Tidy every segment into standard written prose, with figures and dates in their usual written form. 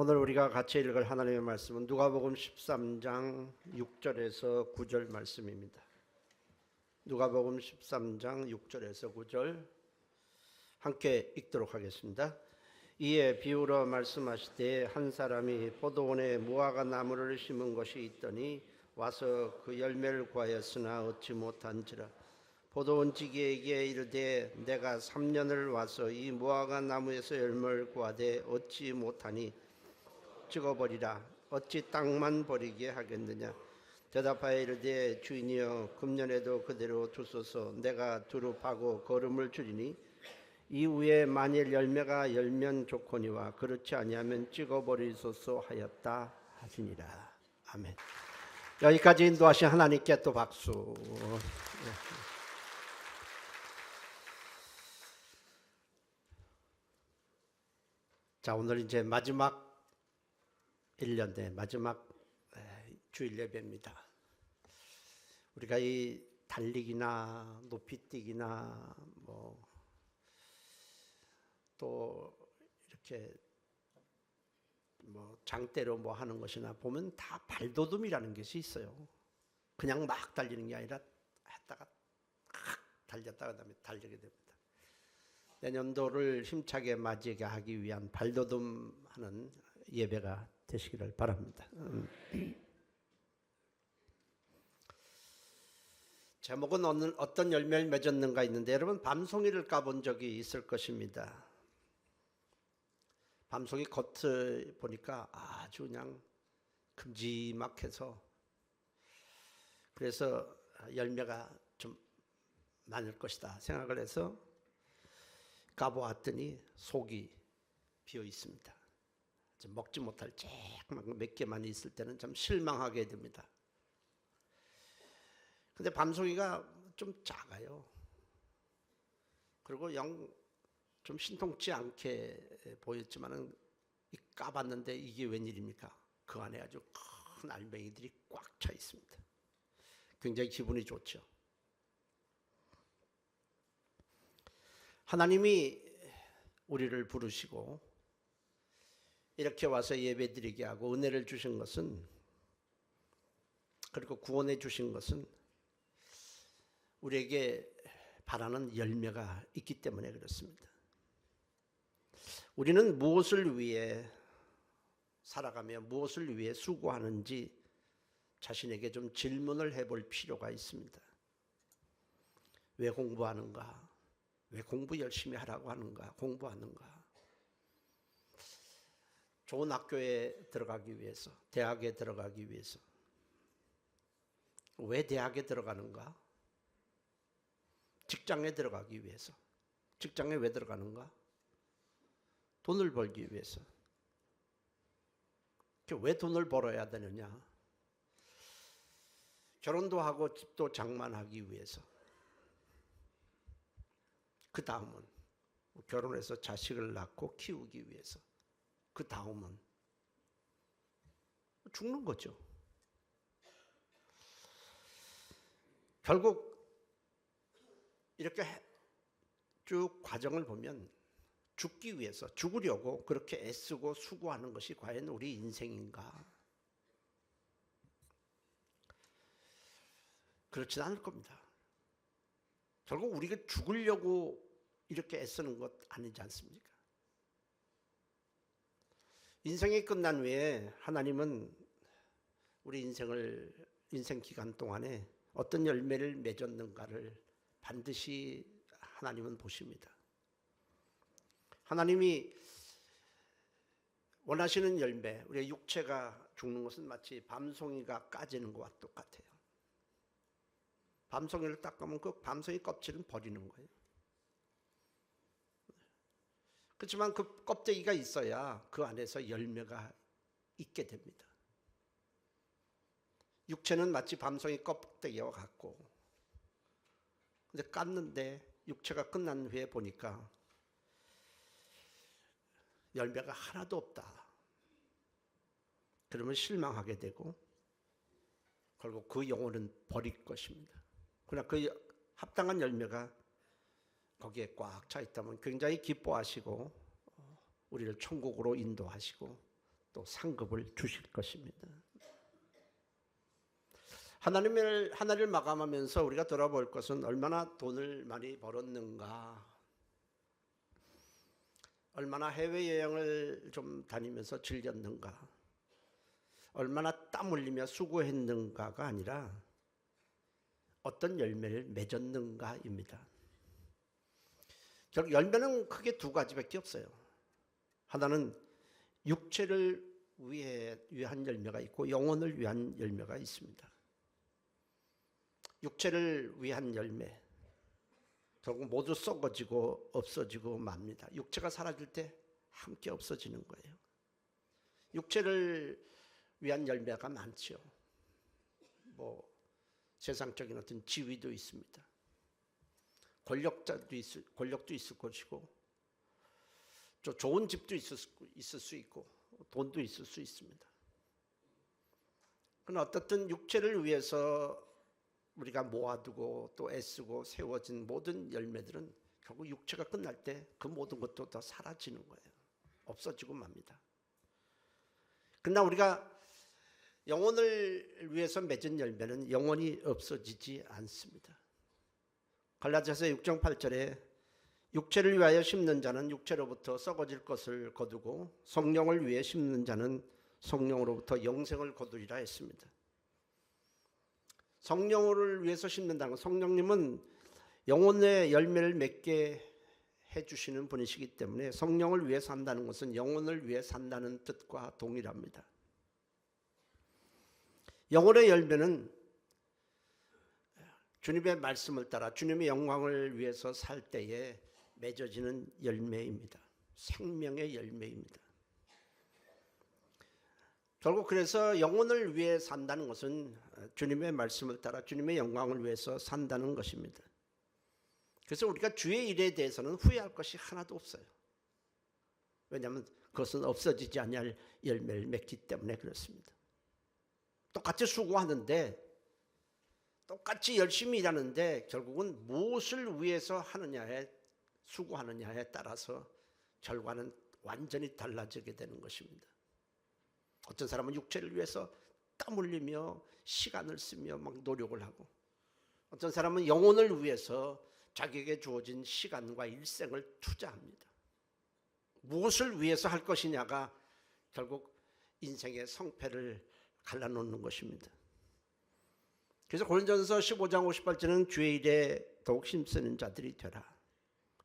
오늘 우리가 같이 읽을 하나님의 말씀은 누가복음 13장 6절에서 9절 말씀입니다. 누가복음 13장 6절에서 9절 함께 읽도록 하겠습니다. 이에 비유로 말씀하시되 한 사람이 포도원에 무화과 나무를 심은 것이 있더니 와서 그 열매를 구하였으나 얻지 못한지라. 포도원지기에게 이르되 내가 3년을 와서 이 무화과 나무에서 열매를 구하되 얻지 못하니 찍어버리라. 어찌 땅만 버리게 하겠느냐. 대답하여 이르되 주인이여 금년에도 그대로 두소서. 내가 두루 파고 거름을 줄이니 이후에 만일 열매가 열면 좋거니와 그렇지 아니하면 찍어버리소서 하였다 하시니라. 아멘. 여기까지 인도하신 하나님께 또 박수. 자, 오늘 이제 마지막 1년 내 마지막 주일 예배입니다. 우리가 이 달리기나 높이뛰기나 또 이렇게 장대로 하는 것이나 보면 다 발돋움이라는 것이 있어요. 그냥 막 달리는 게 아니라 했다가 달렸다가 그다음에 달리게 됩니다. 내년도를 힘차게 맞이하게 하기 위한 발돋움하는 예배가 되시기를 바랍니다. 제목은 어떤 열매를 맺었는가 있는데 여러분 밤송이를 까본 적이 있을 것입니다. 밤송이 겉을 보니까 아주 그냥 큼지막해서 그래서 열매가 좀 많을 것이다 생각을 해서 까보았더니 속이 비어 있습니다. 먹지 못할 쬐만 몇 개만 있을 때는 참 실망하게 됩니다. 근데 밤송이가 좀 작아요. 그리고 좀 신통치 않게 보였지만은 까봤는데 이게 웬일입니까? 그 안에 아주 큰 알맹이들이 꽉 차 있습니다. 굉장히 기분이 좋죠. 하나님이 우리를 부르시고 이렇게 와서 예배드리게 하고 은혜를 주신 것은, 그리고 구원해 주신 것은 우리에게 바라는 열매가 있기 때문에 그렇습니다. 우리는 무엇을 위해 살아가며 무엇을 위해 수고하는지 자신에게 좀 질문을 해볼 필요가 있습니다. 왜 공부하는가? 왜 공부 열심히 하라고 하는가? 공부하는가? 좋은 학교에 들어가기 위해서, 대학에 들어가기 위해서. 왜 대학에 들어가는가? 직장에 들어가기 위해서. 직장에 왜 들어가는가? 돈을 벌기 위해서. 왜 돈을 벌어야 되느냐? 결혼도 하고 집도 장만하기 위해서. 그 다음은 결혼해서 자식을 낳고 키우기 위해서. 그 다음은 죽는 거죠. 결국 이렇게 쭉 과정을 보면 죽기 위해서, 죽으려고 그렇게 애쓰고 수고하는 것이 과연 우리 인생인가? 그렇진 않을 겁니다. 결국 우리가 죽으려고 이렇게 애쓰는 것 아니지 않습니까? 인생이 끝난 후에 하나님은 우리 인생 기간 동안에 어떤 열매를 맺었는가를 반드시 하나님은 보십니다. 하나님이 원하시는 열매, 우리의 육체가 죽는 것은 마치 밤송이가 까지는 것과 똑같아요. 밤송이를 딱 까면 그 밤송이 껍질은 버리는 거예요. 그렇지만 그 껍데기가 있어야 그 안에서 열매가 있게 됩니다. 육체는 마치 밤송이 껍데기와 같고, 근데 깠는데 육체가 끝난 후에 보니까 열매가 하나도 없다. 그러면 실망하게 되고 결국 그 영혼은 버릴 것입니다. 그러나 그 합당한 열매가 거기에 꽉 차 있다면 굉장히 기뻐하시고 우리를 천국으로 인도하시고 또 상급을 주실 것입니다. 하나를 마감하면서 우리가 돌아볼 것은 얼마나 돈을 많이 벌었는가, 얼마나 해외여행을 좀 다니면서 즐겼는가, 얼마나 땀 흘리며 수고했는가가 아니라 어떤 열매를 맺었는가입니다. 결국 열매는 크게 두 가지밖에 없어요. 하나는 육체를 위한 열매가 있고 영혼을 위한 열매가 있습니다. 육체를 위한 열매, 결국 모두 썩어지고 없어지고 맙니다. 육체가 사라질 때 함께 없어지는 거예요. 육체를 위한 열매가 많죠. 세상적인 어떤 지위도 있습니다. 권력도 있을 것이고, 좋은 집도 있을 수 있고, 돈도 있을 수 있습니다. 그러나 어떻든 육체를 위해서 우리가 모아두고 또 애쓰고 세워진 모든 열매들은 결국 육체가 끝날 때 그 모든 것도 다 사라지는 거예요. 없어지고 맙니다. 그러나 우리가 영혼을 위해서 맺은 열매는 영원히 없어지지 않습니다. 갈라디아서 6장 8절에 육체를 위하여 심는 자는 육체로부터 썩어질 것을 거두고 성령을 위해 심는 자는 성령으로부터 영생을 거두리라 했습니다. 성령을 위해서 심는다는 건, 성령님은 영혼의 열매를 맺게 해주시는 분이시기 때문에 성령을 위해 산다는 것은 영혼을 위해 산다는 뜻과 동일합니다. 영혼의 열매는 주님의 말씀을 따라 주님의 영광을 위해서 살 때에 맺어지는 열매입니다. 생명의 열매입니다. 결국 그래서 영혼을 위해 산다는 것은 주님의 말씀을 따라 주님의 영광을 위해서 산다는 것입니다. 그래서 우리가 주의 일에 대해서는 후회할 것이 하나도 없어요. 왜냐하면 그것은 없어지지 않을 열매를 맺기 때문에 그렇습니다. 똑같이 수고하는데, 똑같이 열심히 일하는데 결국은 무엇을 위해서 하느냐에, 수고하느냐에 따라서 결과는 완전히 달라지게 되는 것입니다. 어떤 사람은 육체를 위해서 땀 흘리며 시간을 쓰며 막 노력을 하고, 어떤 사람은 영혼을 위해서 자기에게 주어진 시간과 일생을 투자합니다. 무엇을 위해서 할 것이냐가 결국 인생의 성패를 갈라놓는 것입니다. 그래서 고린도전서 15장 58절은 주의 일에 더욱 힘쓰는 자들이 되라.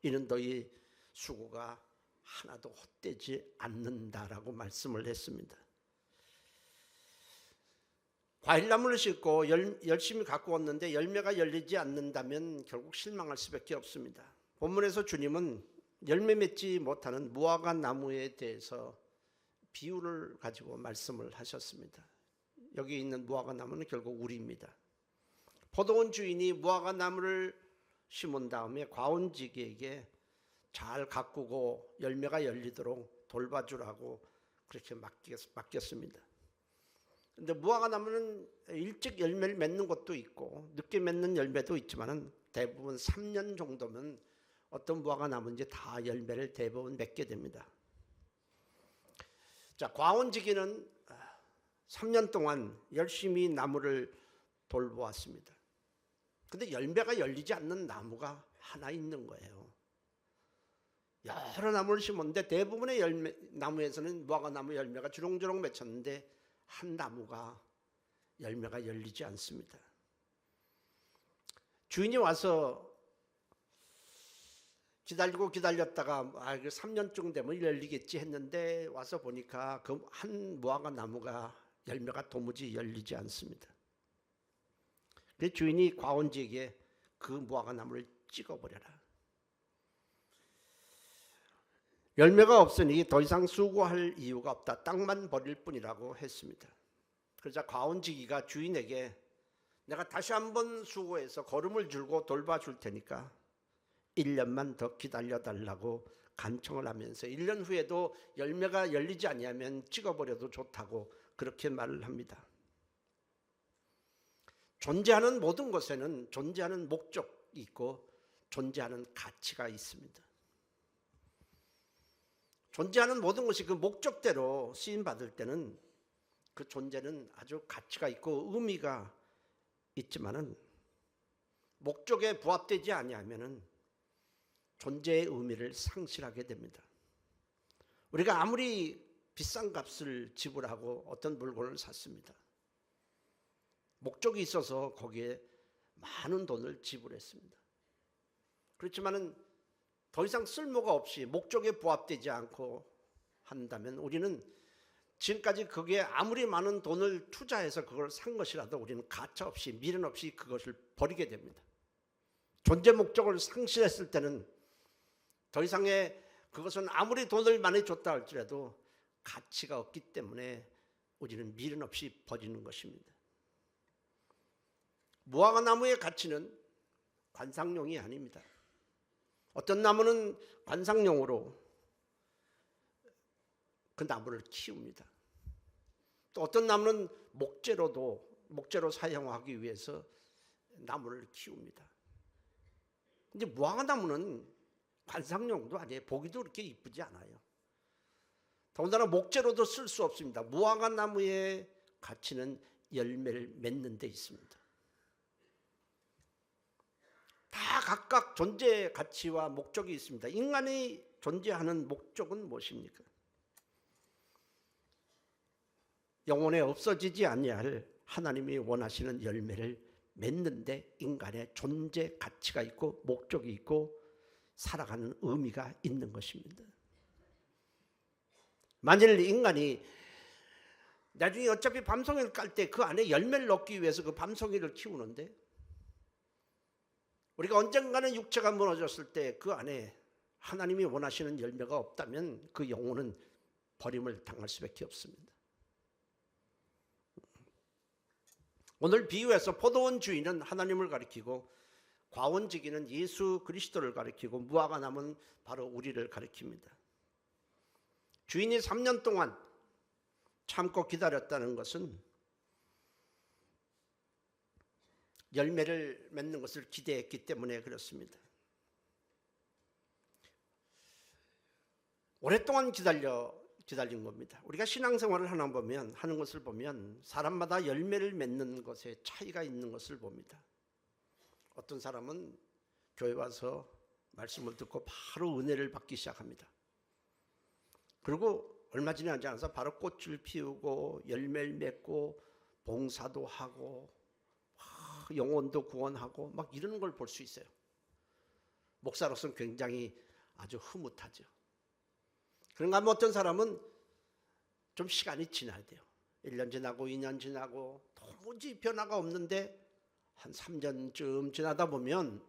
이는 너희 수고가 하나도 헛되지 않는다라고 말씀을 했습니다. 과일나무를 심고 열심히 갖고 왔는데 열매가 열리지 않는다면 결국 실망할 수밖에 없습니다. 본문에서 주님은 열매 맺지 못하는 무화과 나무에 대해서 비유를 가지고 말씀을 하셨습니다. 여기 있는 무화과 나무는 결국 우리입니다. 포도원 주인이 무화과 나무를 심은 다음에 과온지기에게 잘 가꾸고 열매가 열리도록 돌봐주라고 그렇게 맡겼습니다. 근데 무화과 나무는 일찍 열매를 맺는 것도 있고 늦게 맺는 열매도 있지만 대부분 3년 정도면 어떤 무화과 나무인지 다 열매를 대부분 맺게 됩니다. 자, 과온지기는 3년 동안 열심히 나무를 돌보았습니다. 근데 열매가 열리지 않는 나무가 하나 있는 거예요. 여러 나무를 심었는데 대부분의 나무에서는 무화과 나무 열매가 주렁주렁 맺혔는데 한 나무가 열매가 열리지 않습니다. 주인이 와서 기다렸다가 3년쯤 되면 열리겠지 했는데 와서 보니까 그 한 무화과 나무가 열매가 도무지 열리지 않습니다. 그래서 주인이 과온지에게 그 무화과 나무를 찍어버려라. 열매가 없으니 더 이상 수고할 이유가 없다. 땅만 버릴 뿐이라고 했습니다. 그러자 과온지기가 주인에게 내가 다시 한번 수고해서 거름을 줄고 돌봐줄 테니까 1년만 더 기다려달라고 간청을 하면서 1년 후에도 열매가 열리지 아니하면 찍어버려도 좋다고 그렇게 말을 합니다. 존재하는 모든 것에는 존재하는 목적이 있고 존재하는 가치가 있습니다. 존재하는 모든 것이 그 목적대로 쓰임 받을 때는 그 존재는 아주 가치가 있고 의미가 있지만은 목적에 부합되지 아니하면은 존재의 의미를 상실하게 됩니다. 우리가 아무리 비싼 값을 지불하고 어떤 물건을 샀습니다. 목적이 있어서 거기에 많은 돈을 지불했습니다. 그렇지만은 더 이상 쓸모가 없이 목적에 부합되지 않고 한다면 우리는 지금까지 거기에 아무리 많은 돈을 투자해서 그걸 산 것이라도 우리는 가차 없이 미련 없이 그것을 버리게 됩니다. 존재 목적을 상실했을 때는 더 이상의 그것은 아무리 돈을 많이 줬다 할지라도 가치가 없기 때문에 우리는 미련 없이 버리는 것입니다. 무화과 나무의 가치는 관상용이 아닙니다. 어떤 나무는 관상용으로 그 나무를 키웁니다. 또 어떤 나무는 목재로 사용하기 위해서 나무를 키웁니다. 근데 무화과 나무는 관상용도 아니에요. 보기도 그렇게 이쁘지 않아요. 더군다나 목재로도 쓸 수 없습니다. 무화과 나무의 가치는 열매를 맺는 데 있습니다. 다 각각 존재의 가치와 목적이 있습니다. 인간이 존재하는 목적은 무엇입니까? 영원에 없어지지 아니할 하나님이 원하시는 열매를 맺는데 인간의 존재 가치가 있고 목적이 있고 살아가는 의미가 있는 것입니다. 만일 인간이 나중에 어차피 밤송이를 깔 때 그 안에 열매를 얻기 위해서 그 밤송이를 키우는데 우리가 언젠가는 육체가 무너졌을 때 그 안에 하나님이 원하시는 열매가 없다면 그 영혼은 버림을 당할 수밖에 없습니다. 오늘 비유에서 포도원 주인은 하나님을 가리키고 과원지기는 예수 그리스도를 가리키고 무화과 나무는 바로 우리를 가리킵니다. 주인이 3년 동안 참고 기다렸다는 것은 열매를 맺는 것을 기대했기 때문에 그렇습니다. 오랫동안 기다린 겁니다. 우리가 신앙생활을 하는 것을 보면 사람마다 열매를 맺는 것에 차이가 있는 것을 봅니다. 어떤 사람은 교회 와서 말씀을 듣고 바로 은혜를 받기 시작합니다. 그리고 얼마 지나지 않아서 바로 꽃을 피우고 열매를 맺고 봉사도 하고 영혼도 구원하고 막 이러는 걸 볼 수 있어요. 목사로서는 굉장히 아주 흐뭇하죠. 그런가 하면 어떤 사람은 좀 시간이 지나야 돼요. 1년 지나고 2년 지나고 도무지 변화가 없는데 한 3년쯤 지나다 보면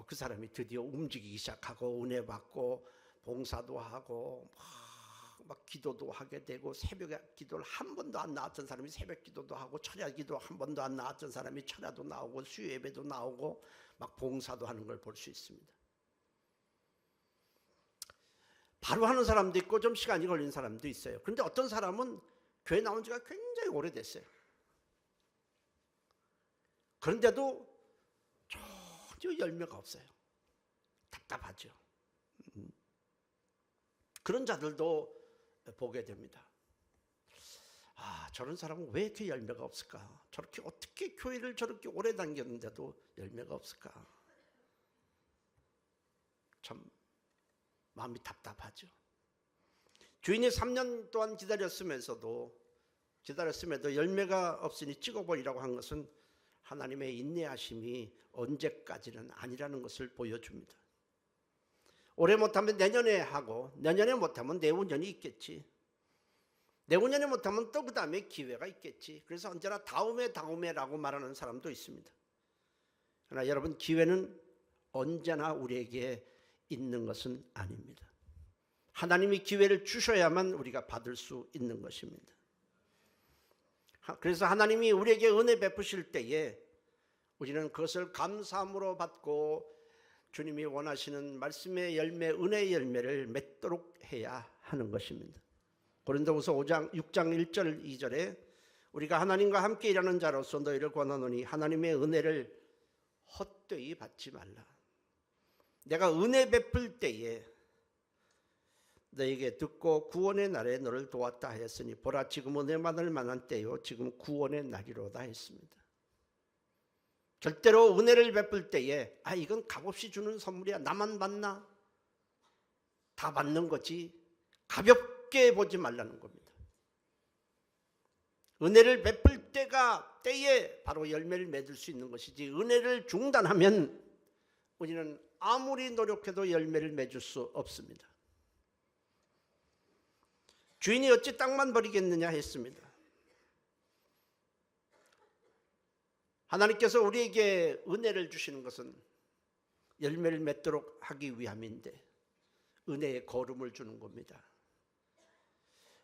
그 사람이 드디어 움직이기 시작하고 은혜 받고 봉사도 하고 막 기도도 하게 되고 새벽에 기도를 한 번도 안 나왔던 사람이 새벽 기도도 하고 철야 기도 한 번도 안 나왔던 사람이 철야도 나오고 수요 예배도 나오고 막 봉사도 하는 걸 볼 수 있습니다. 바로 하는 사람도 있고 좀 시간이 걸리는 사람도 있어요. 그런데 어떤 사람은 교회 나온 지가 굉장히 오래됐어요. 그런데도 전혀 열매가 없어요. 답답하죠. 그런 자들도 보게 됩니다. 저런 사람은 왜 이렇게 열매가 없을까? 저렇게 어떻게 교회를 저렇게 오래 다녔는데도 열매가 없을까? 참 마음이 답답하죠. 주인이 3년 동안 기다렸음에도 열매가 없으니 찍어버리라고 한 것은 하나님의 인내하심이 언제까지는 아니라는 것을 보여줍니다. 올해 못하면 내년에 하고 내년에 못하면 내후년이 있겠지. 내후년에 못하면 또 그 다음에 기회가 있겠지. 그래서 언제나 다음에라고 말하는 사람도 있습니다. 그러나 여러분, 기회는 언제나 우리에게 있는 것은 아닙니다. 하나님이 기회를 주셔야만 우리가 받을 수 있는 것입니다. 그래서 하나님이 우리에게 은혜 베푸실 때에 우리는 그것을 감사함으로 받고 주님이 원하시는 말씀의 열매, 은혜의 열매를 맺도록 해야 하는 것입니다. 고린도후서 6장 1절 2절에 우리가 하나님과 함께 일하는 자로서 너희를 권하노니 하나님의 은혜를 헛되이 받지 말라. 내가 은혜 베풀 때에 너에게 듣고 구원의 날에 너를 도왔다 하였으니 보라 지금 은혜 받을 만한 때요 지금 구원의 날이로다 했습니다. 절대로 은혜를 베풀 때에 이건 값없이 주는 선물이야 나만 받나? 다 받는 거지 가볍게 보지 말라는 겁니다. 은혜를 베풀 때에 바로 열매를 맺을 수 있는 것이지 은혜를 중단하면 우리는 아무리 노력해도 열매를 맺을 수 없습니다. 주인이 어찌 땅만 버리겠느냐 했습니다. 하나님께서 우리에게 은혜를 주시는 것은 열매를 맺도록 하기 위함인데 은혜의 거름을 주는 겁니다.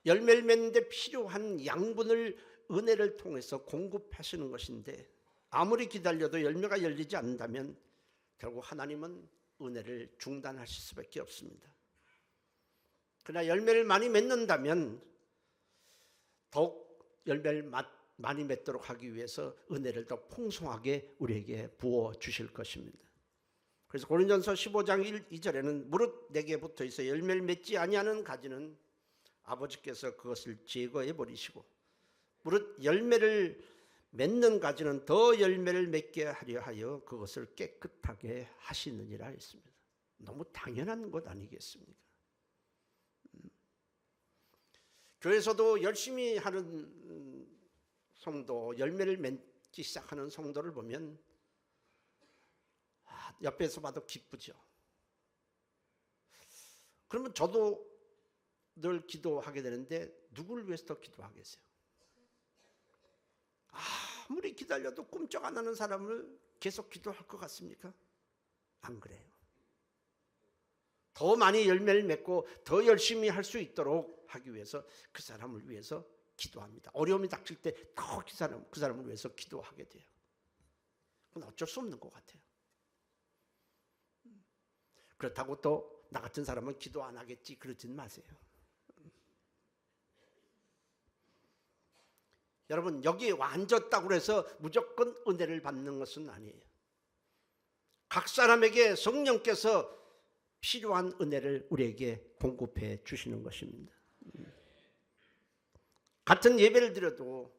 열매를 맺는데 필요한 양분을 은혜를 통해서 공급하시는 것인데 아무리 기다려도 열매가 열리지 않는다면 결국 하나님은 은혜를 중단하실 수밖에 없습니다. 그러나 열매를 많이 맺는다면 더욱 열매를 많이 맺도록 하기 위해서 은혜를 더 풍성하게 우리에게 부어주실 것입니다. 그래서 고린전서 15장 2절에는 무릇 내게 붙어있어 열매를 맺지 아니하는 가지는 아버지께서 그것을 제거해 버리시고 무릇 열매를 맺는 가지는 더 열매를 맺게 하려 하여 그것을 깨끗하게 하시느니라 했습니다. 너무 당연한 것 아니겠습니까? 교회에서도 열심히 하는 성도, 열매를 맺기 시작하는 성도를 보면 옆에서 봐도 기쁘죠. 그러면 저도 늘 기도하게 되는데 누구를 위해서 더 기도하겠어요? 아무리 기다려도 꿈쩍 안 하는 사람을 계속 기도할 것 같습니까? 안 그래요. 더 많이 열매를 맺고 더 열심히 할 수 있도록 하기 위해서 그 사람을 위해서 기도합니다. 어려움이 닥칠 때 더 그 사람을 위해서 기도하게 돼요. 그건 어쩔 수 없는 것 같아요. 그렇다고 또 나 같은 사람은 기도 안 하겠지 그러진 마세요. 여러분 여기에 앉았다고 해서 무조건 은혜를 받는 것은 아니에요. 각 사람에게 성령께서 필요한 은혜를 우리에게 공급해 주시는 것입니다. 같은 예배를 드려도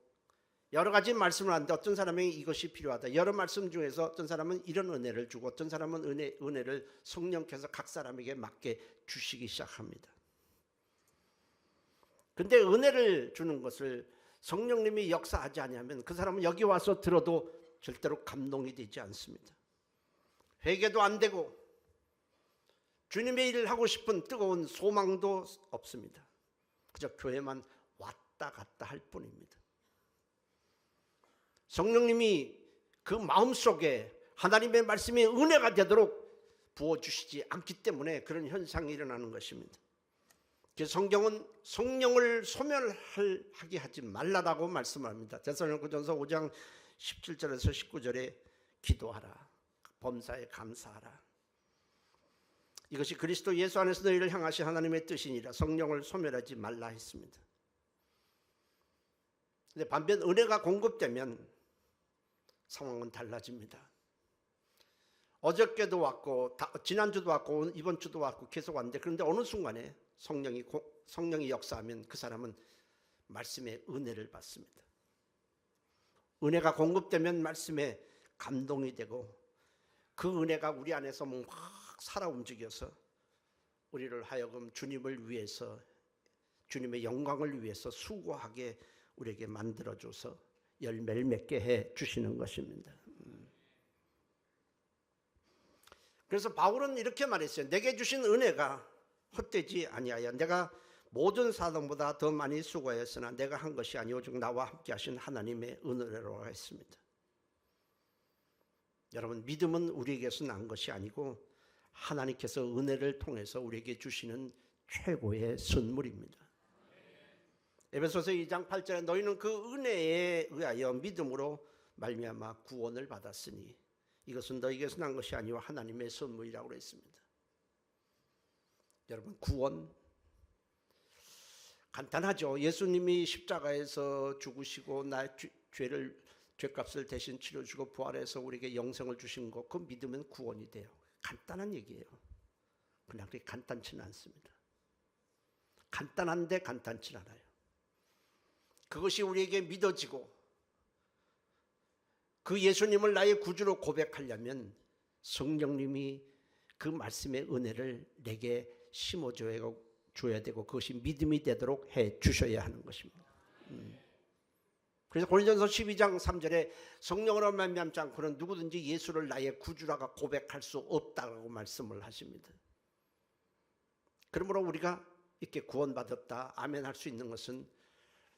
여러 가지 말씀을 하는데 어떤 사람에게 이것이 필요하다. 여러 말씀 중에서 어떤 사람은 이런 은혜를 주고 어떤 사람은 은혜를 성령께서 각 사람에게 맞게 주시기 시작합니다. 근데 은혜를 주는 것을 성령님이 역사하지 않으면 그 사람은 여기 와서 들어도 절대로 감동이 되지 않습니다. 회개도 안 되고 주님의 일을 하고 싶은 뜨거운 소망도 없습니다. 그저 교회만 왔다 갔다 할 뿐입니다. 성령님이 그 마음속에 하나님의 말씀이 은혜가 되도록 부어주시지 않기 때문에 그런 현상이 일어나는 것입니다. 그래서 성경은 성령을 소멸하게 하지 말라라고 말씀합니다. 데살로니가전서 5장 17절에서 19절에 기도하라. 범사에 감사하라. 이것이 그리스도 예수 안에서 너희를 향하신 하나님의 뜻이니라. 성령을 소멸하지 말라 했습니다. 근데 반면 은혜가 공급되면 상황은 달라집니다. 어저께도 왔고 지난주도 왔고 이번 주도 왔고 계속 왔는데 그런데 어느 순간에 성령이 역사하면 그 사람은 말씀의 은혜를 받습니다. 은혜가 공급되면 말씀에 감동이 되고 그 은혜가 우리 안에서 막 살아 움직여서 우리를 하여금 주님을 위해서 주님의 영광을 위해서 수고하게 우리에게 만들어줘서 열매를 맺게 해 주시는 것입니다. 그래서 바울은 이렇게 말했어요. 내게 주신 은혜가 헛되지 아니하여 내가 모든 사람보다 더 많이 수고하였으나 내가 한 것이 아니오 오직 나와 함께 하신 하나님의 은혜로 했습니다. 여러분 믿음은 우리에게서 난 것이 아니고 하나님께서 은혜를 통해서 우리에게 주시는 최고의 선물입니다. 에베소서 2장 8절에 너희는 그 은혜에 의하여 믿음으로 말미암아 구원을 받았으니 이것은 너희에게서 난 것이 아니오 하나님의 선물이라고 했습니다. 여러분 구원 간단하죠. 예수님이 십자가에서 죽으시고 나의 죄값을 대신 치러주고 부활해서 우리에게 영생을 주신 것, 그 믿으면 구원이 돼요. 간단한 얘기예요. 그냥 그렇게 간단치는 않습니다. 간단한데 간단치 않아요. 그것이 우리에게 믿어지고 그 예수님을 나의 구주로 고백하려면 성령님이 그 말씀의 은혜를 내게 심어줘야 되고 그것이 믿음이 되도록 해 주셔야 하는 것입니다. 그래서 고린도전서 12장 3절에 성령으로 말미암지 않고는 누구든지 예수를 나의 구주라고 고백할 수 없다고 말씀을 하십니다. 그러므로 우리가 이렇게 구원받았다 아멘 할 수 있는 것은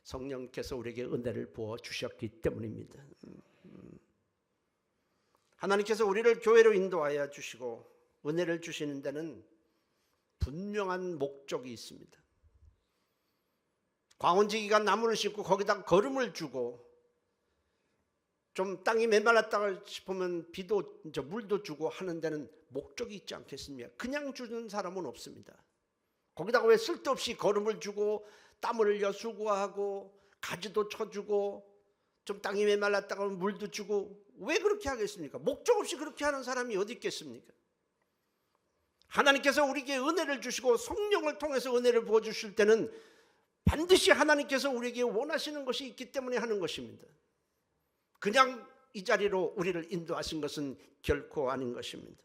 성령께서 우리에게 은혜를 부어 주셨기 때문입니다. 하나님께서 우리를 교회로 인도하여 주시고 은혜를 주시는 데는 분명한 목적이 있습니다. 광원지기가 나무를 심고 거기다 거름을 주고 좀 땅이 메말랐다 싶으면 물도 주고 하는 데는 목적이 있지 않겠습니까? 그냥 주는 사람은 없습니다. 거기다가 왜 쓸데없이 거름을 주고 땀을 흘려 수고하고 가지도 쳐주고 좀 땅이 메말랐다가 물도 주고 왜 그렇게 하겠습니까? 목적 없이 그렇게 하는 사람이 어디 있겠습니까? 하나님께서 우리에게 은혜를 주시고 성령을 통해서 은혜를 부어주실 때는 반드시 하나님께서 우리에게 원하시는 것이 있기 때문에 하는 것입니다. 그냥 이 자리로 우리를 인도하신 것은 결코 아닌 것입니다.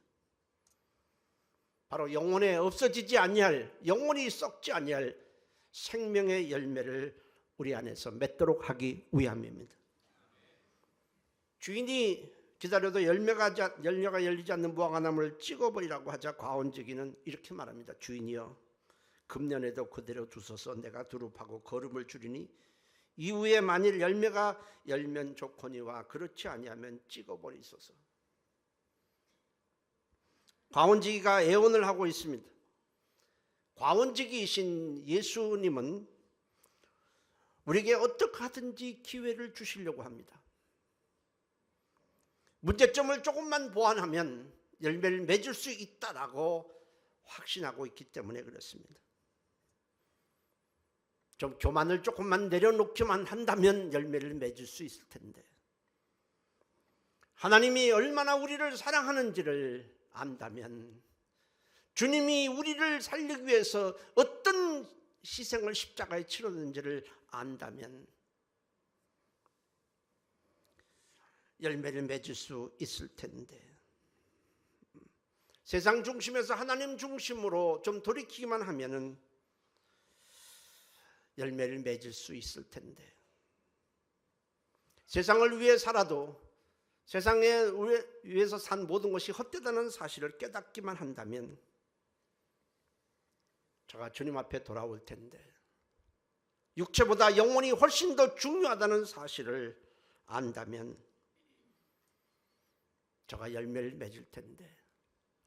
바로 영혼에 없어지지 아니할, 영혼이 썩지 아니할 생명의 열매를 우리 안에서 맺도록 하기 위함입니다. 주인이 기다려도 열매가 열리지 않는 무화과나무를 찍어버리라고 하자 과원지기는 이렇게 말합니다. 주인이여, 금년에도 그대로 두소서. 내가 두릅하고 거름을 주리니 이후에 만일 열매가 열면 좋거니와 그렇지 아니하면 찍어버리소서. 과원지기가 애원을 하고 있습니다. 과원지기이신 예수님은 우리에게 어떻게 하든지 기회를 주시려고 합니다. 문제점을 조금만 보완하면 열매를 맺을 수 있다라고 확신하고 있기 때문에 그렇습니다. 좀 교만을 조금만 내려놓기만 한다면 열매를 맺을 수 있을 텐데, 하나님이 얼마나 우리를 사랑하는지를 안다면, 주님이 우리를 살리기 위해서 어떤 희생을 십자가에 치렀는지를 안다면 열매를 맺을 수 있을 텐데, 세상 중심에서 하나님 중심으로 좀 돌이키기만 하면은 열매를 맺을 수 있을 텐데, 세상을 위해 살아도 세상에 위해서 산 모든 것이 헛되다는 사실을 깨닫기만 한다면 제가 주님 앞에 돌아올 텐데, 육체보다 영혼이 훨씬 더 중요하다는 사실을 안다면 제가 열매를 맺을 텐데,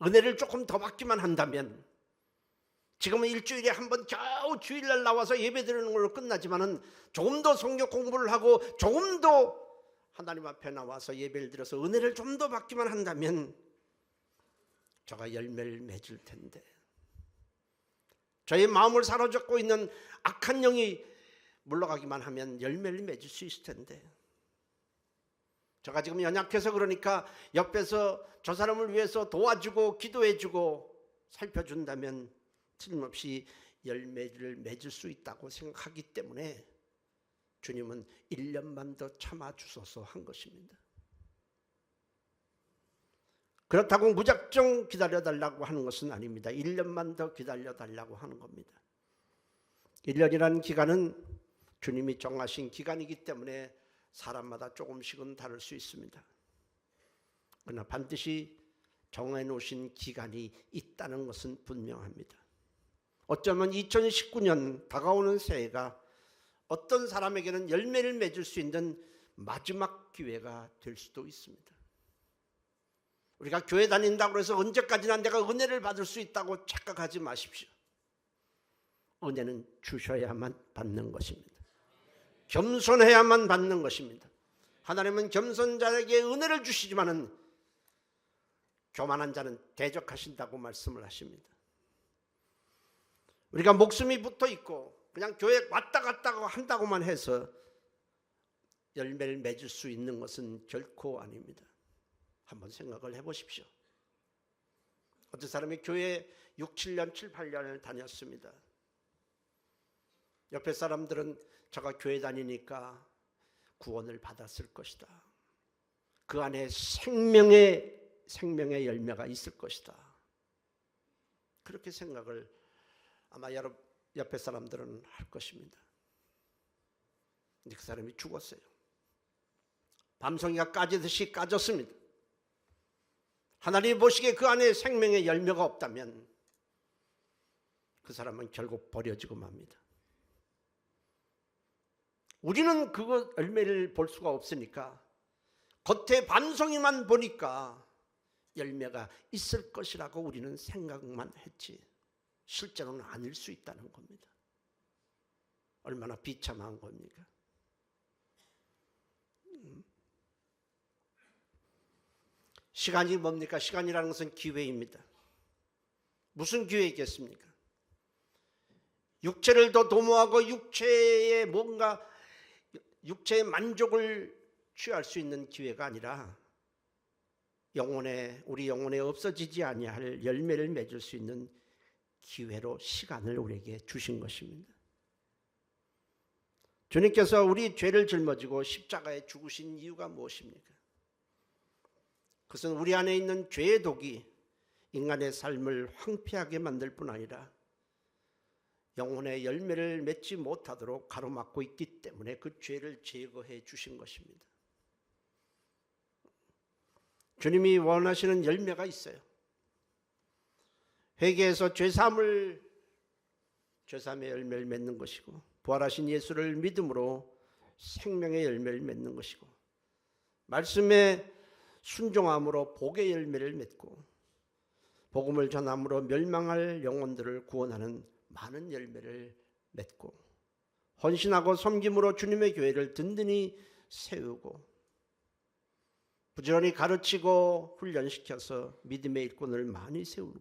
은혜를 조금 더 받기만 한다면, 지금은 일주일에 한 번 겨우 주일날 나와서 예배 드리는 걸로 끝나지만은 조금 더 성경 공부를 하고 조금 더 하나님 앞에 나와서 예배를 드려서 은혜를 좀 더 받기만 한다면 제가 열매를 맺을 텐데, 저의 마음을 사로잡고 있는 악한 영이 물러가기만 하면 열매를 맺을 수 있을 텐데, 제가 지금 연약해서 그러니까 옆에서 저 사람을 위해서 도와주고 기도해주고 살펴준다면 틀림없이 열매를 맺을 수 있다고 생각하기 때문에 주님은 1년만 더 참아주소서 한 것입니다. 그렇다고 무작정 기다려달라고 하는 것은 아닙니다. 1년만 더 기다려달라고 하는 겁니다. 1년이라는 기간은 주님이 정하신 기간이기 때문에 사람마다 조금씩은 다를 수 있습니다. 그러나 반드시 정해놓으신 기간이 있다는 것은 분명합니다. 어쩌면 2019년 다가오는 새해가 어떤 사람에게는 열매를 맺을 수 있는 마지막 기회가 될 수도 있습니다. 우리가 교회 다닌다고 해서 언제까지나 내가 은혜를 받을 수 있다고 착각하지 마십시오. 은혜는 주셔야만 받는 것입니다. 겸손해야만 받는 것입니다. 하나님은 겸손자에게 은혜를 주시지만은 교만한 자는 대적하신다고 말씀을 하십니다. 우리가 목숨이 붙어 있고 그냥 교회 왔다 갔다 한다고만 해서 열매를 맺을 수 있는 것은 결코 아닙니다. 한번 생각을 해보십시오. 어떤 사람이 교회 6, 7년, 7, 8년을 다녔습니다. 옆에 사람들은 저가 교회 다니니까 구원을 받았을 것이다. 그 안에 생명의 열매가 있을 것이다. 그렇게 생각을 아마 옆에 사람들은 할 것입니다. 근데 그 사람이 죽었어요. 밤송이가 까지듯이 까졌습니다. 하나님이 보시기에 그 안에 생명의 열매가 없다면 그 사람은 결국 버려지고 맙니다. 우리는 그 열매를 볼 수가 없으니까 겉에 밤송이만 보니까 열매가 있을 것이라고 우리는 생각만 했지 실제로는 아닐 수 있다는 겁니다. 얼마나 비참한 겁니까? 시간이 뭡니까? 시간이라는 것은 기회입니다. 무슨 기회겠습니까? 육체를 더 도모하고 육체의 만족을 취할 수 있는 기회가 아니라 우리 영혼에 없어지지 아니할 열매를 맺을 수 있는 기회로 시간을 우리에게 주신 것입니다. 주님께서 우리 죄를 짊어지고 십자가에 죽으신 이유가 무엇입니까? 그것은 우리 안에 있는 죄의 독이 인간의 삶을 황폐하게 만들 뿐 아니라 영혼의 열매를 맺지 못하도록 가로막고 있기 때문에 그 죄를 제거해 주신 것입니다. 주님이 원하시는 열매가 있어요. 회개해서 죄사함의 열매를 맺는 것이고 부활하신 예수를 믿음으로 생명의 열매를 맺는 것이고 말씀에 순종함으로 복의 열매를 맺고 복음을 전함으로 멸망할 영혼들을 구원하는 많은 열매를 맺고 헌신하고 섬김으로 주님의 교회를 든든히 세우고 부지런히 가르치고 훈련시켜서 믿음의 일꾼을 많이 세우고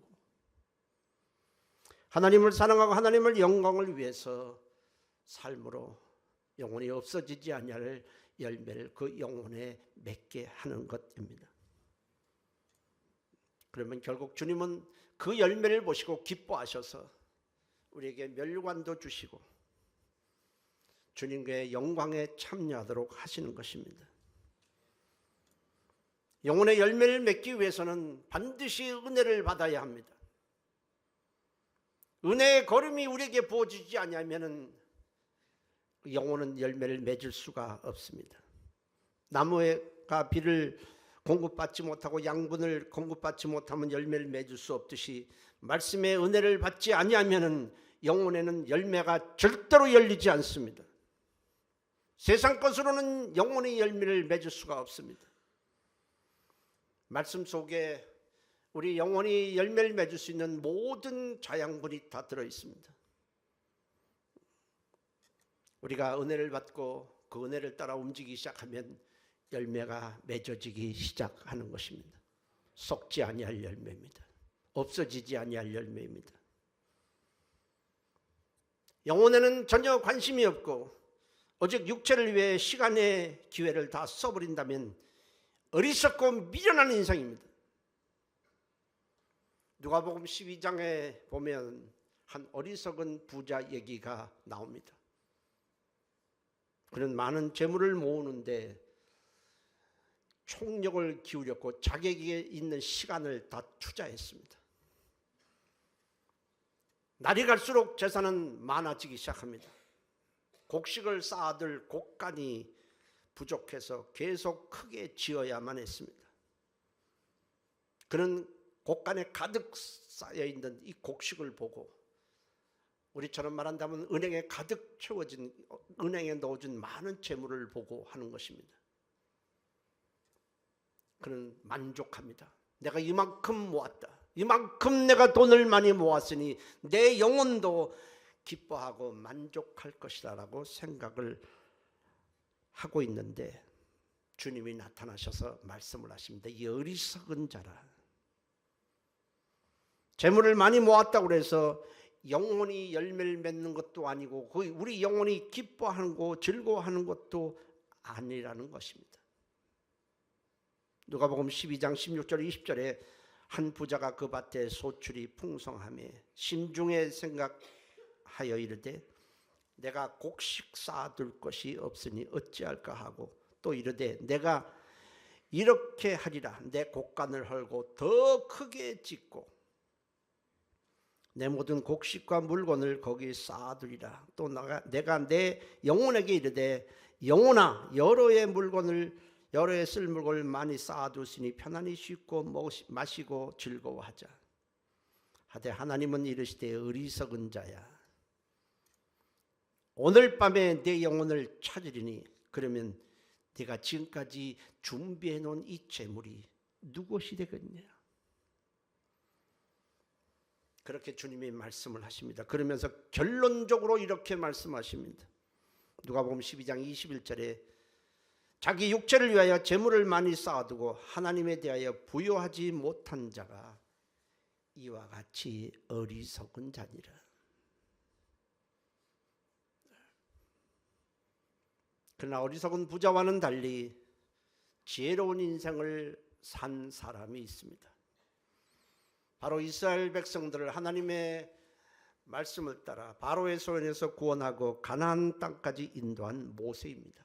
하나님을 사랑하고 하나님을 영광을 위해서 삶으로 영혼이 없어지지 아니할 열매를 그 영혼에 맺게 하는 것입니다. 그러면 결국 주님은 그 열매를 보시고 기뻐하셔서 우리에게 멸관도 주시고 주님의 영광에 참여하도록 하시는 것입니다. 영혼의 열매를 맺기 위해서는 반드시 은혜를 받아야 합니다. 은혜의 거름이 우리에게 부어지지 않으면 영혼은 열매를 맺을 수가 없습니다. 나무가 비를 공급받지 못하고 양분을 공급받지 못하면 열매를 맺을 수 없듯이 말씀의 은혜를 받지 아니하면 영혼에는 열매가 절대로 열리지 않습니다. 세상 것으로는 영혼의 열매를 맺을 수가 없습니다. 말씀 속에 우리 영혼이 열매를 맺을 수 있는 모든 자양분이 다 들어있습니다. 우리가 은혜를 받고 그 은혜를 따라 움직이기 시작하면 열매가 맺어지기 시작하는 것입니다. 썩지 아니할 열매입니다. 없어지지 아니할 열매입니다. 영혼에는 전혀 관심이 없고 오직 육체를 위해 시간의 기회를 다 써버린다면 어리석고 미련한 인생입니다. 누가복음 12장에 보면 한 어리석은 부자 얘기가 나옵니다. 그는 많은 재물을 모으는데 총력을 기울였고 자기에게 있는 시간을 다 투자했습니다. 날이 갈수록 재산은 많아지기 시작합니다. 곡식을 쌓아둘 곡간이 부족해서 계속 크게 지어야만 했습니다. 그는 곡간에 가득 쌓여있는 이 곡식을 보고 우리처럼 말한다면 은행에 가득 채워진, 은행에 넣어준 많은 재물을 보고 하는 것입니다. 그는 만족합니다. 내가 이만큼 모았다. 이만큼 내가 돈을 많이 모았으니 내 영혼도 기뻐하고 만족할 것이다 라고 생각을 하고 있는데 주님이 나타나셔서 말씀을 하십니다. 이 어리석은 자라. 재물을 많이 모았다고 해서 영혼이 열매를 맺는 것도 아니고 우리 영혼이 기뻐하고 즐거워하는 것도 아니라는 것입니다. 누가복음 12장 16절 20절에 한 부자가 그 밭에 소출이 풍성하며 심중에 생각하여 이르되 내가 곡식 쌓아둘 것이 없으니 어찌할까 하고 또 이르되 내가 이렇게 하리라. 내 곡간을 헐고 더 크게 짓고 내 모든 곡식과 물건을 거기 쌓아두리라. 또 내가 내 영혼에게 이르되 영혼아 여러에 쓸 물건을 많이 쌓아두시니 편안히 쉬고 마시고 즐거워하자. 하되 하나님은 이르시되 어리석은 자야, 오늘 밤에 내 영혼을 찾으리니 그러면 네가 지금까지 준비해 놓은 이 재물이 누구시 되겠냐. 그렇게 주님이 말씀을 하십니다. 그러면서 결론적으로 이렇게 말씀하십니다. 누가복음 12장 21절에 자기 육체를 위하여 재물을 많이 쌓아두고 하나님에 대하여 부요하지 못한 자가 이와 같이 어리석은 자니라. 그러나 어리석은 부자와는 달리 지혜로운 인생을 산 사람이 있습니다. 바로 이스라엘 백성들을 하나님의 말씀을 따라 바로의 손에서 구원하고 가나안 땅까지 인도한 모세입니다.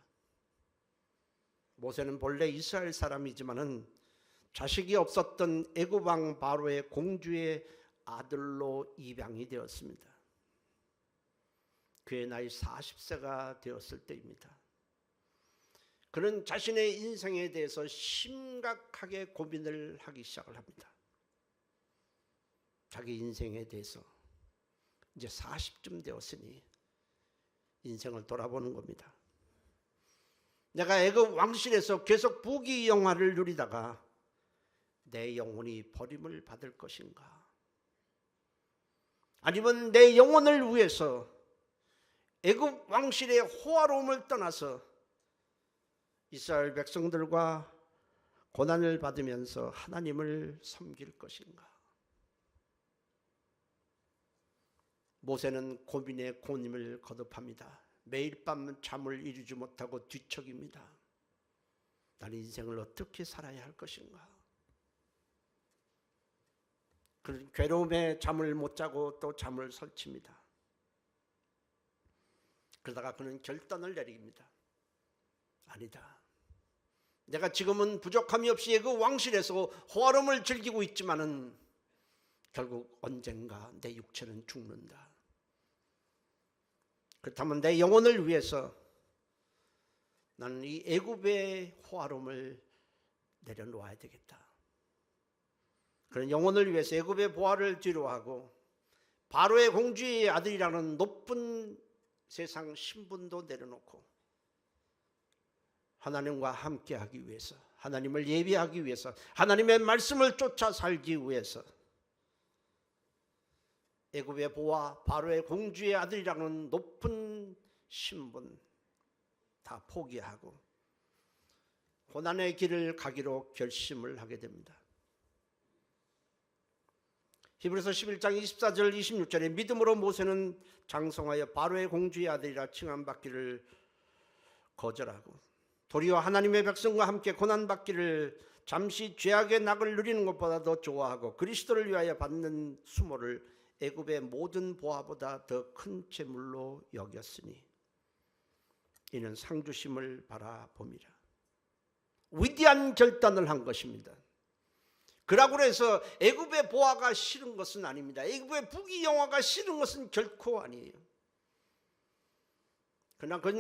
모세는 본래 이스라엘 사람이지만은 자식이 없었던 애굽 왕 바로의 공주의 아들로 입양이 되었습니다. 그의 나이 40세가 되었을 때입니다. 그는 자신의 인생에 대해서 심각하게 고민을 하기 시작을 합니다. 자기 인생에 대해서 이제 40쯤 되었으니 인생을 돌아보는 겁니다. 내가 애굽 왕실에서 계속 부귀영화를 누리다가 내 영혼이 버림을 받을 것인가? 아니면 내 영혼을 위해서 애굽 왕실의 호화로움을 떠나서 이스라엘 백성들과 고난을 받으면서 하나님을 섬길 것인가? 모세는 고민에 고민을 거듭합니다. 매일 밤 잠을 이루지 못하고 뒤척입니다. 나는 인생을 어떻게 살아야 할 것인가? 그런 괴로움에 잠을 못 자고 또 잠을 설칩니다. 그러다가 그는 결단을 내립니다. 아니다. 내가 지금은 부족함이 없이 그 왕실에서 호화로움을 즐기고 있지만은 결국 언젠가 내 육체는 죽는다. 그렇다면 내 영혼을 위해서 나는 이 애굽의 호화로움을 내려놓아야 되겠다. 그런 영혼을 위해서 애굽의 보화를 뒤로하고 바로의 공주의 아들이라는 높은 세상 신분도 내려놓고 하나님과 함께하기 위해서, 하나님을 예배하기 위해서, 하나님의 말씀을 쫓아 살기 위해서 애굽의 보화, 바로의 공주의 아들이라는 높은 신분 다 포기하고 고난의 길을 가기로 결심을 하게 됩니다. 히브리서 11장 24절 26절에 믿음으로 모세는 장성하여 바로의 공주의 아들이라 칭함받기를 거절하고 도리어 하나님의 백성과 함께 고난받기를 잠시 죄악의 낙을 누리는 것보다 더 좋아하고 그리스도를 위하여 받는 수모를 애굽의 모든 보화보다 더 큰 재물로 여겼으니 이는 상주심을 바라봅니다. 위대한 결단을 한 것입니다. 그라고 해서 애굽의 보화가 싫은 것은 아닙니다. 애굽의 부귀영화가 싫은 것은 결코 아니에요. 그러나 그는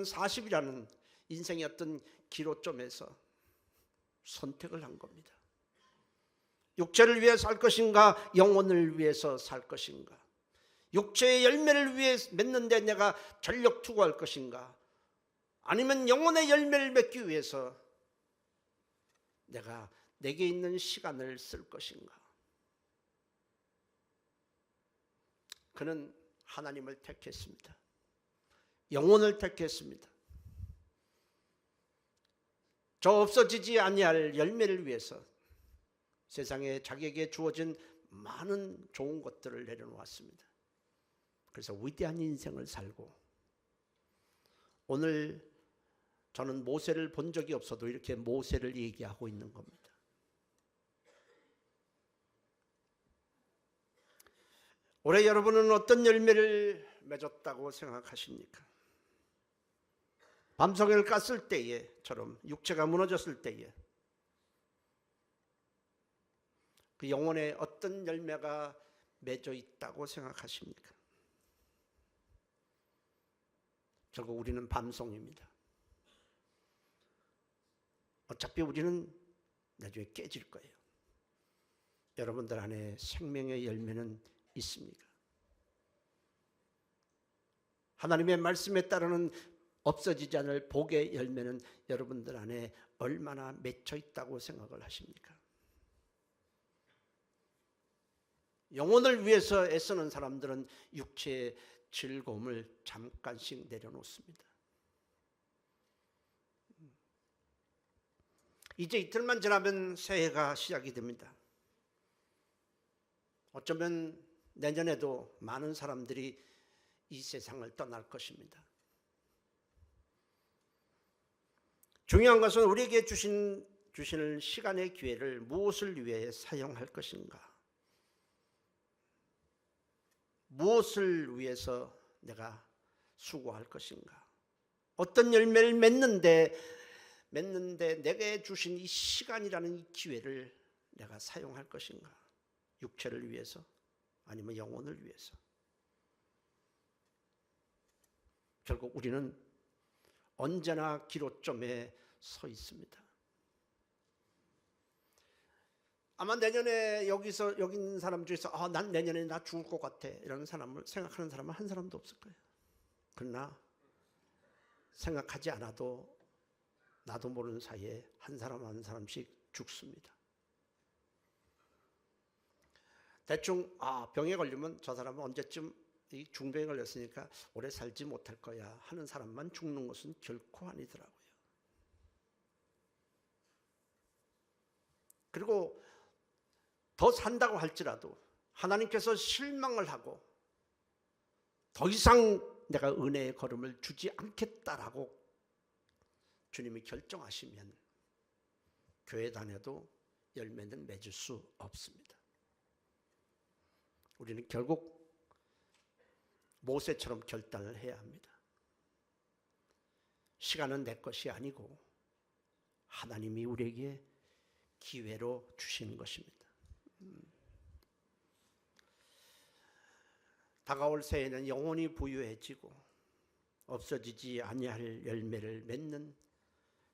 40이라는 인생의 어떤 기로점에서 선택을 한 겁니다. 육체를 위해 살 것인가, 영혼을 위해서 살 것인가? 육체의 열매를 위해 맺는데 내가 전력 투구할 것인가? 아니면 영혼의 열매를 맺기 위해서 내게 있는 시간을 쓸 것인가? 그는 하나님을 택했습니다. 영혼을 택했습니다. 저 없어지지 아니할 열매를 위해서 세상에 자기에게 주어진 많은 좋은 것들을 내려놓았습니다. 그래서 위대한 인생을 살고 오늘 저는 모세를 본 적이 없어도 이렇게 모세를 얘기하고 있는 겁니다. 올해 여러분은 어떤 열매를 맺었다고 생각하십니까? 밤송이를 깠을 때에처럼 육체가 무너졌을 때에 그 영혼에 어떤 열매가 맺어 있다고 생각하십니까? 결국 우리는 밤송이입니다. 어차피 우리는 나중에 깨질 거예요. 여러분들 안에 생명의 열매는 있습니까? 하나님의 말씀에 따르는 없어지지 않을 복의 열매는 여러분들 안에 얼마나 맺혀 있다고 생각을 하십니까? 영혼을 위해서 애쓰는 사람들은 육체의 즐거움을 잠깐씩 내려놓습니다. 이제 이틀만 지나면 새해가 시작이 됩니다. 어쩌면 내년에도 많은 사람들이 이 세상을 떠날 것입니다. 중요한 것은 우리에게 주시는 시간의 기회를 무엇을 위해 사용할 것인가? 무엇을 위해서 내가 수고할 것인가? 어떤 열매를 맺는데 내게 주신 이 시간이라는 이 기회를 내가 사용할 것인가? 육체를 위해서 아니면 영혼을 위해서? 결국 우리는 언제나 기로점에 서 있습니다. 아마 내년에 여기 있는 사람 중에서 난 내년에 나 죽을 것 같아 이런 사람을 생각하는 사람은 한 사람도 없을 거예요. 그러나 생각하지 않아도 나도 모르는 사이에 한 사람 한 사람씩 죽습니다. 대충 병에 걸리면 저 사람은 언제쯤 이 중병에 걸렸으니까 오래 살지 못할 거야 하는 사람만 죽는 것은 결코 아니더라고요. 그리고 더 산다고 할지라도 하나님께서 실망을 하고 더 이상 내가 은혜의 걸음을 주지 않겠다라고 주님이 결정하시면 교회 다녀도 열매는 맺을 수 없습니다. 우리는 결국 모세처럼 결단을 해야 합니다. 시간은 내 것이 아니고 하나님이 우리에게 기회로 주시는 것입니다. 다가올 새해는 영혼이 부유해지고 없어지지 아니할 열매를 맺는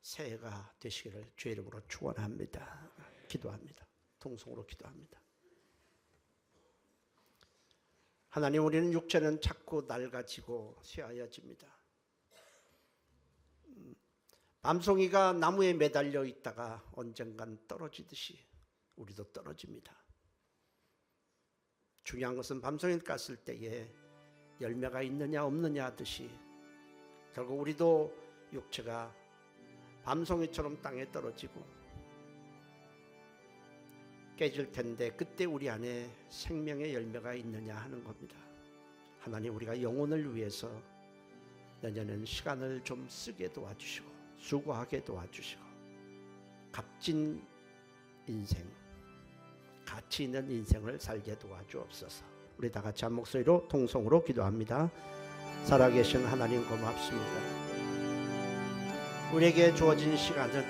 새해가 되시기를 주의 이름으로 축원합니다. 기도합니다. 통성으로 기도합니다. 하나님, 우리는 육체는 자꾸 낡아지고 쇠하여집니다. 밤송이가 나무에 매달려 있다가 언젠간 떨어지듯이 우리도 떨어집니다. 중요한 것은 밤송이를 깠을 때에 열매가 있느냐 없느냐 하듯이 결국 우리도 육체가 밤송이처럼 땅에 떨어지고 깨질 텐데 그때 우리 안에 생명의 열매가 있느냐 하는 겁니다. 하나님, 우리가 영혼을 위해서 내년에는 시간을 좀 쓰게 도와주시고 수고하게 도와주시고 값진 인생, 가치 있는 인생을 살게 도와주옵소서. 우리 다 같이 한 목소리로 통성으로 기도합니다. 살아계신 하나님, 고맙습니다. 우리에게 주어진 시간은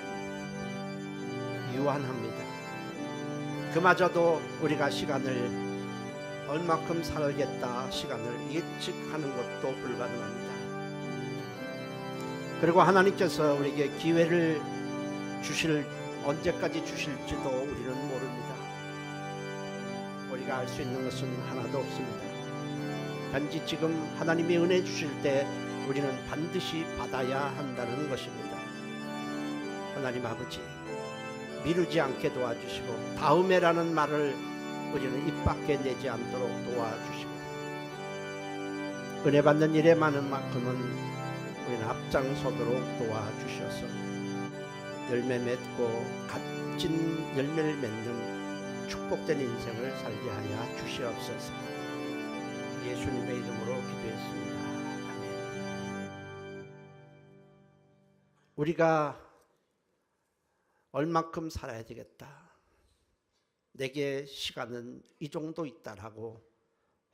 유한합니다. 그마저도 우리가 시간을 얼마큼 살겠다 시간을 예측하는 것도 불가능합니다. 그리고 하나님께서 우리에게 기회를 언제까지 주실지도 우리는 모릅니다. 우리가 알 수 있는 것은 하나도 없습니다. 단지 지금 하나님이 은혜 주실 때 우리는 반드시 받아야 한다는 것입니다. 하나님 아버지, 미루지 않게 도와주시고 다음에라는 말을 우리는 입 밖에 내지 않도록 도와주시고 은혜 받는 일에 많은 만큼은 우리는 앞장서도록 도와주셔서 열매 맺고 값진 열매를 맺는 축복된 인생을 살게 하여 주시옵소서. 예수님의 이름으로 기도했습니다. 아멘. 우리가 얼마큼 살아야 되겠다, 내게 시간은 이 정도 있다라고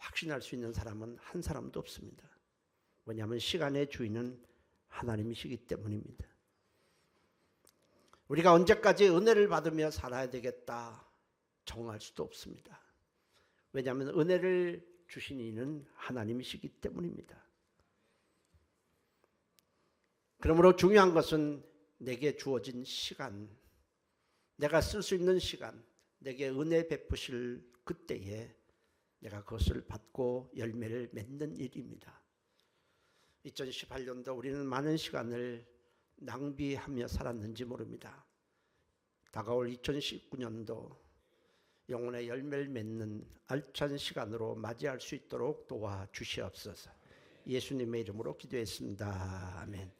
확신할 수 있는 사람은 한 사람도 없습니다. 왜냐하면 시간의 주인은 하나님이시기 때문입니다. 우리가 언제까지 은혜를 받으며 살아야 되겠다 정할 수도 없습니다. 왜냐하면 은혜를 주신 이는 하나님이시기 때문입니다. 그러므로 중요한 것은 내게 주어진 시간, 내가 쓸 수 있는 시간, 내게 은혜 베푸실 그때에 내가 그것을 받고 열매를 맺는 일입니다. 2018년도 우리는 많은 시간을 낭비하며 살았는지 모릅니다. 다가올 2019년도 영혼의 열매를 맺는 알찬 시간으로 맞이할 수 있도록 도와주시옵소서. 예수님의 이름으로 기도했습니다. 아멘.